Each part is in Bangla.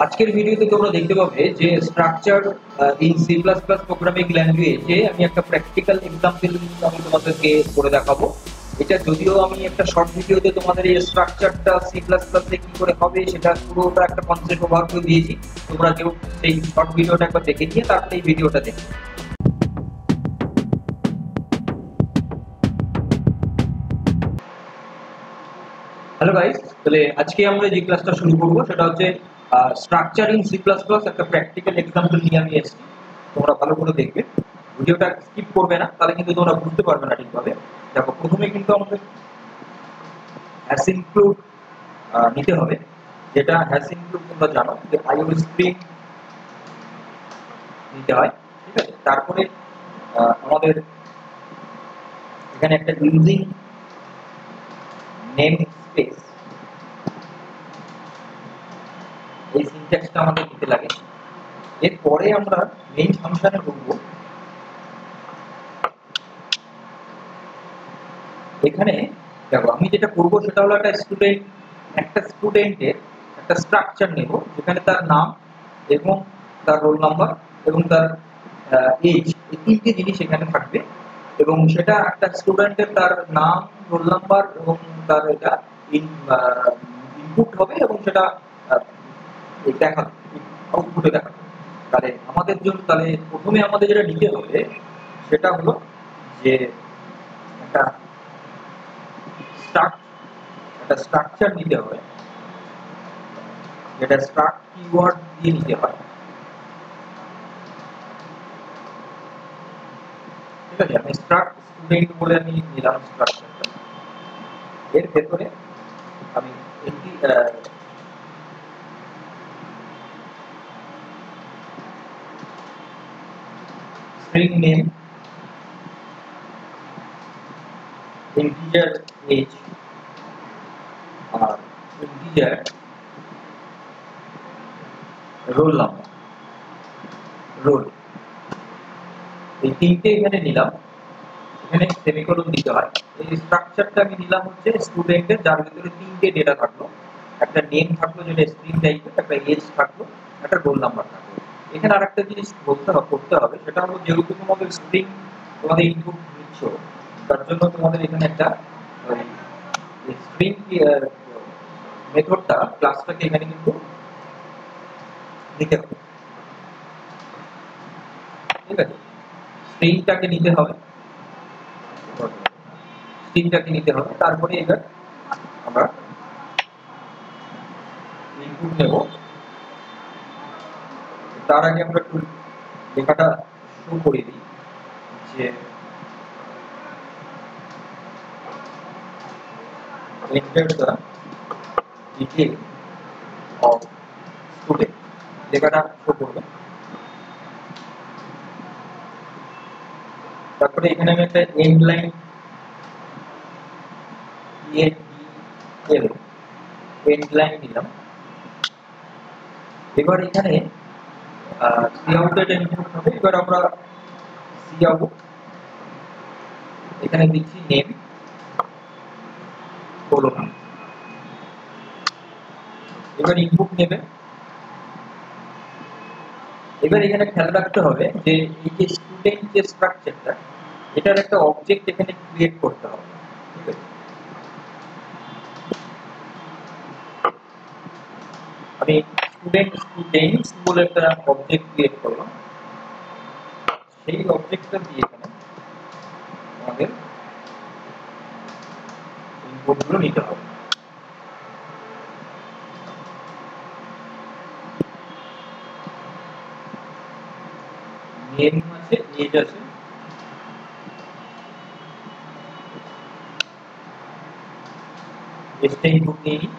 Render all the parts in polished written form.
আজকের ভিডিওতে তোমরা দেখতে পাবে যে structure in C plus plus programming ল্যাঙ্গুয়েজে আমি একটা প্র্যাকটিক্যাল এক্সাম্পল আমি তোমাদেরকে করে দেখাবো। এটা যদিও আমি একটা শর্ট ভিডিওতে তোমাদের এই স্ট্রাকচারটা সি প্লাস প্লাসে কি করে হবে সেটা পুরোটা একটা কনসেপ্ট ওভার করে দিয়েছি। তোমরা কেউ সেই শর্ট ভিডিওটা একবার দেখে নিয়ে তারপরে এই ভিডিওটা দেখো। হ্যালো গাইস, তাহলে আজকে আমরা যে ক্লাসটা শুরু করবো সেটা হচ্ছে structure in C plus plus, একটা প্র্যাকটিক্যাল এক্সাম্পল নিয়ে আমি এসেছি। তোমরা ভালো করে দেখবে, ভিডিওটা স্কিপ করবে না, তাহলে কিন্তু তোমরা বুঝতে পারবে না ঠিকভাবে। দেখো, প্রথমে কিন্তু আমাদের হ্যাশ ইনক্লুড নিতে হবে, যেটা হ্যাশ ইনক্লুড তোমরা জানো যে আইও স্ট্রিং নিতে হয়, ঠিক আছে। তারপরে আমাদের এখানে একটা ইউজিং নেম স্পেস, এই সিনট্যাক্সটা আমাদের নিতে লাগে। এরপরে আমরা মেইন ফাংশনে ঢুকবো। এখানে দেখো, আমি যেটা করবো সেটা হলো একটা স্টুডেন্টের একটা স্ট্রাকচার নেব, যেখানে তার নাম এবং তার রোল নাম্বার এবং তার এজ, এই তিনটে জিনিস এখানে থাকবে। এবং সেটা একটা স্টুডেন্টের তার নাম, রোল নাম্বার এবং তার এটা ইনপুট হবে এবং সেটা দেখাবে, আউটপুটে দেখাবে। তাহলে প্রথমে আমাদের যেটা নিতে হবে সেটা হলো যে একটা স্ট্রাকচার নিতে হবে, যেটা স্ট্রাক্ট কিওয়ার্ড দিয়ে নিতে হয়, ঠিক আছে। আমি স্ট্রাক্ট স্টুডেন্ট বলে আমি নিলাম স্ট্রাকচারটা। এর ভেতরে আমি একটি স্ট্রিং নেম, ইন্টিজার এজ আর ইন্টিজার রোল নাম্বার, রোল, এই তিনটে এখানে নিলাম। এখানে সেমিকোলন দিতে হয়। এই স্ট্রাকচারটা আমি নিলাম হচ্ছে স্টুডেন্টের, যার ভিতরে তিনটে ডেটা থাকলো, একটা নেম থাকলো যেটা স্ট্রিং টাইপের, একটা এজ থাকলো, একটা রোল নাম্বার থাকলো। এখানে আরেকটা জিনিস করতে হবে, সেটা হলো যেহেতু তোমাদের স্ট্রিং তোমাদের ইনপুট নিচ্ছ, তার জন্য তোমাদের এখানে একটা স্ট্রিং মেথডটা, ক্লাসটাকে এখানে কিন্তু নিতে হবে, ঠিক আছে। স্ট্রিংটাকে নিতে হবে, তারপরে এবার আমরা ইনপুট নেব। তার আগে আমরা একটু লেখাটা শুরু করে দিই যে enter the detail of student, লেখাটা শো করবে। তারপরে এখানে আমি একটা এন্ড লাইন এন্ড লাইন নিলাম। এবার এখানে সি আউটের ইনপুট হবে। এবার আমরা সি আউট এখানে দিচ্ছি নেম কোলন। এবার ইনপুট নেবে। এবার এখানে খেয়াল রাখতে হবে যে এই যে স্টুডেন্ট যে স্ট্রাকচারটা, এটার একটা অবজেক্ট এখানে ক্রিয়েট করতে হবে, ঠিক আছে। আমি স্টুডেন্টস বলে একটা অবজেক্ট ক্রিয়েট করলাম। সেই অবজেক্টটা দিয়ে এখানে আমাদের ইনপুটগুলো নিতে হবে। নেম আছে, এজ আছে, এজটা ইনপুট নিয়ে নিই।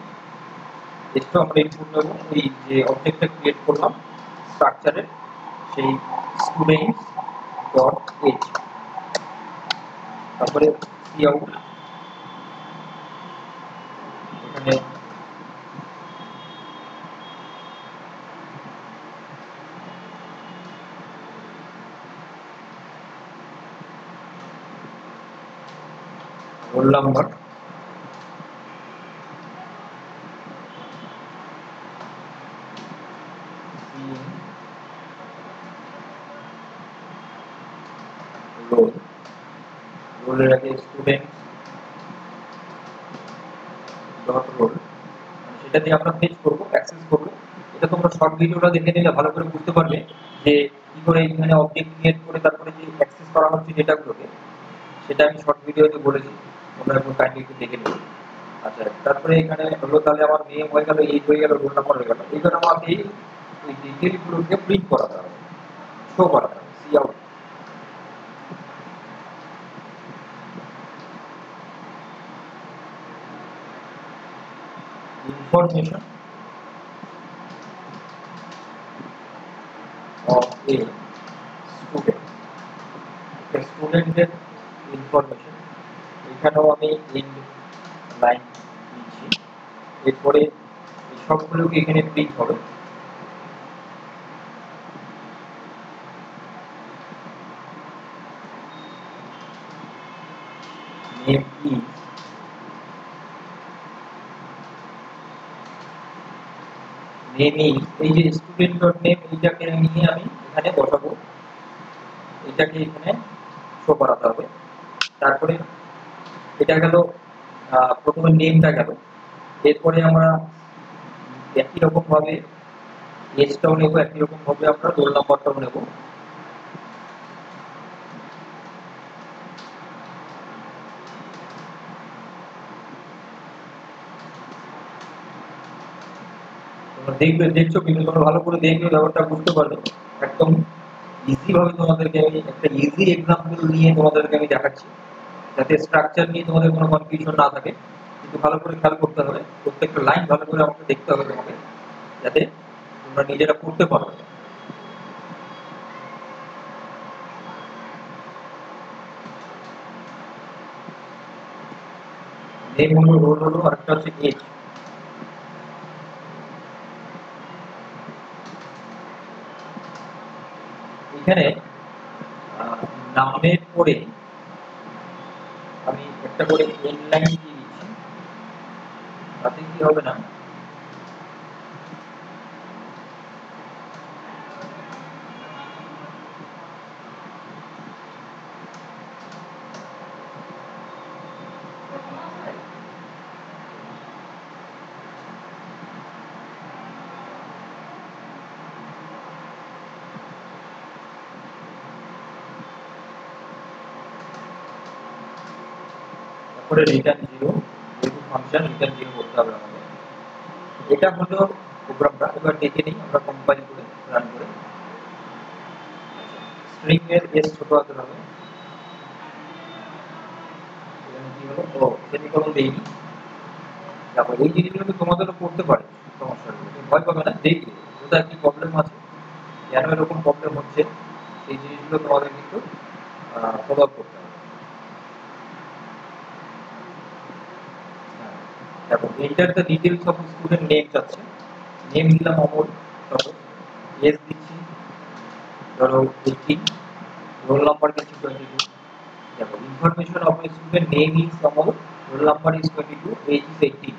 এজটা আমরা ইনপুট নেব ওই যে অবজেক্টটা ক্রিয়েট করলাম স্ট্রাকচারের, সেই স্টুডেন্টস ডট এজ। তারপরে সি আউট, এখানে রোল নাম্বার, রোল, রোলের আগে স্টুডেন্ট ডট রোল, সেটা দিয়ে আমরা পেজ করবো, অ্যাক্সেস করবো। এটা তোমরা শর্ট ভিডিওটা দেখে নিলে ভালো করে বুঝতে পারবে যে কি করে এখানে অবজেক্ট ক্রিয়েট করে তারপরে যে অ্যাক্সেস করা হচ্ছে ডেটাগুলোকে, সেটা আমি শর্ট ভিডিওতে বলেছি, তোমরা একটু কাইন্ডলি একটু দেখে নেবে। আচ্ছা, তারপরে এখানে হলো তাহলে আমার নেম হয়ে গেল, এইজ হয়ে গেল, রোল নাম্বার হয়ে গেল। এইবার আমাকে এই ডিটেলগুলোকে প্রিন্ট করাতে হবে, শো করাতে হবে, cout information of a student, একটা স্টুডেন্টের ইনফরমেশন। এখানেও আমি ইন লাইন দিচ্ছি, এরপরে এই সবগুলোকে এখানে প্রিন্ট হবে। নেম ইজ, নেম ইজ, এই যে স্টুডেন্ট ডট নেম, এইটাকে নিয়ে আমি এখানে বসাবো, এটাকে এখানে শো করাতে হবে। তারপরে এটা গেল প্রথমে নেমটা গেল, এরপরে আমরা একই রকম ভাবে এজটাও নেব, একই রকম ভাবে আমরা রোল নাম্বারটাও নেব। তোমরা দেখবে, দেখছো কিন্তু তোমরা ভালো করে দেখবে, ব্যাপারটা বুঝতে পারবে। একদম ইজি ভাবে তোমাদেরকে আমি একটা ইজি এক্সাম্পল নিয়ে তোমাদেরকে আমি দেখাচ্ছি, যাতে স্ট্রাকচার নিয়ে তোমাদের কোনো কনফিউশন না থাকে। কিন্তু ভালো করে খেয়াল করতে হবে, প্রত্যেকটা লাইন ভালো করে আমাকে দেখতে হবে তোমাকে, যাতে তোমরা নিজেরা পড়তে পারো। নেম হলো, রোল হলো, আরেকটা হচ্ছে এজ। এখানে নামের পরে আমি একটা করে এন লাইন দিয়ে দিচ্ছি, তাতে কি হবে না, তারপরে রিটার্ন জিরো, যেহেতু ফাংশন রিটার্ন জিরো করতে হবে আমাদের। এটা হলো প্রোগ্রামটা। এবার দেখে নিই আমরা কম্পাইল করে রান করে। স্ট্রিং এর এস ছোট হাতের হবে, এখানে কি হলো, ও সেমিকোলন দেইনি। তারপর এই জিনিসগুলো তোমাদেরও করতে পারে, সমস্যা নেই, তুমি ভয় পাবে না, দেখবে কোথায় কি প্রবলেম আছে, কেন এরকম প্রবলেম হচ্ছে, সেই জিনিসগুলো তোমাদের কিন্তু ফলো আপ করতে হবে। তারপর enter the details of student name চাচ্ছে, নেম দিলাম অমর, তারপর এজ দিচ্ছি ধরো 18, রোল নাম্বার দিচ্ছি 22। দেখো information of student name is Amar, roll number is 22, age is 18।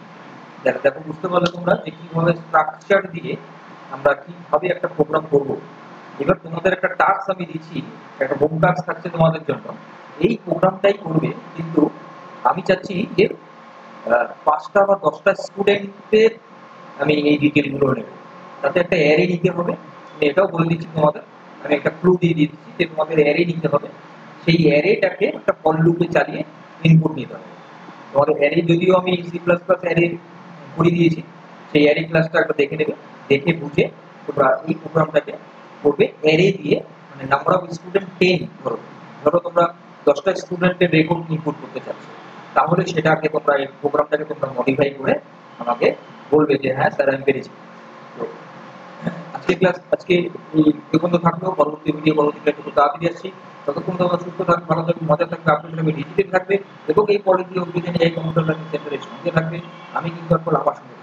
দেখো বুঝতে পারলে তোমরা যে কিভাবে স্ট্রাকচার দিয়ে আমরা কিভাবে একটা প্রোগ্রাম করব। এবার তোমাদের একটা টাস্ক আমি দিচ্ছি, একটা হোম টাস্ক থাকছে তোমাদের জন্য, এই প্রোগ্রামটাই করবে, কিন্তু আমি চাচ্ছি যে 5টা বা 10টা স্টুডেন্টের আমি এই ডিটেলগুলো নেব, তাতে একটা অ্যারে নিতে হবে। আমি এটাও বলে দিচ্ছি তোমাদের, আমি একটা ক্লু দিয়ে দিচ্ছি যে তোমাদের অ্যারে নিতে হবে, সেই অ্যারেটাকে একটা ফর লুপে চালিয়ে ইনপুট নিতে হবে। তোমাদের অ্যারে যদিও আমি সি প্লাস প্লাস অ্যারে করে দিয়েছি, সেই অ্যারে ক্লাসটা একটা দেখে নেবে, দেখে বুঝে তোমরা এই প্রোগ্রামটাকে করবে অ্যারে দিয়ে। মানে নাম্বার অফ স্টুডেন্ট 10 ধরো, ধরো তোমরা 10টা স্টুডেন্টের রেকর্ড ইনপুট করতে চাচ্ছ, তাহলে সেটাকে তোমরা এই প্রোগ্রামটাকে তোমরা মডিফাই করে আমাকে বলবে যে হ্যাঁ স্যার আমি পেরেছি। তো আজকে ক্লাস, আজকে এই পর্যন্ত থাকলো, পরবর্তী ভিডিও পরবর্তী ক্লাসে খুব তাড়াতাড়ি আসছি। ততক্ষণ তোমরা সুস্থ থাকবে, ভালো থাকবে, মজা থাকবে, আপনাদের সঙ্গে ডিজিটাল থাকবে, এবং এই পলিসি অভিযানে এই কম্পিউটার লার্নিং সেন্টারের সঙ্গে থাকবে। আমি কিন্তু এখন আমার সঙ্গে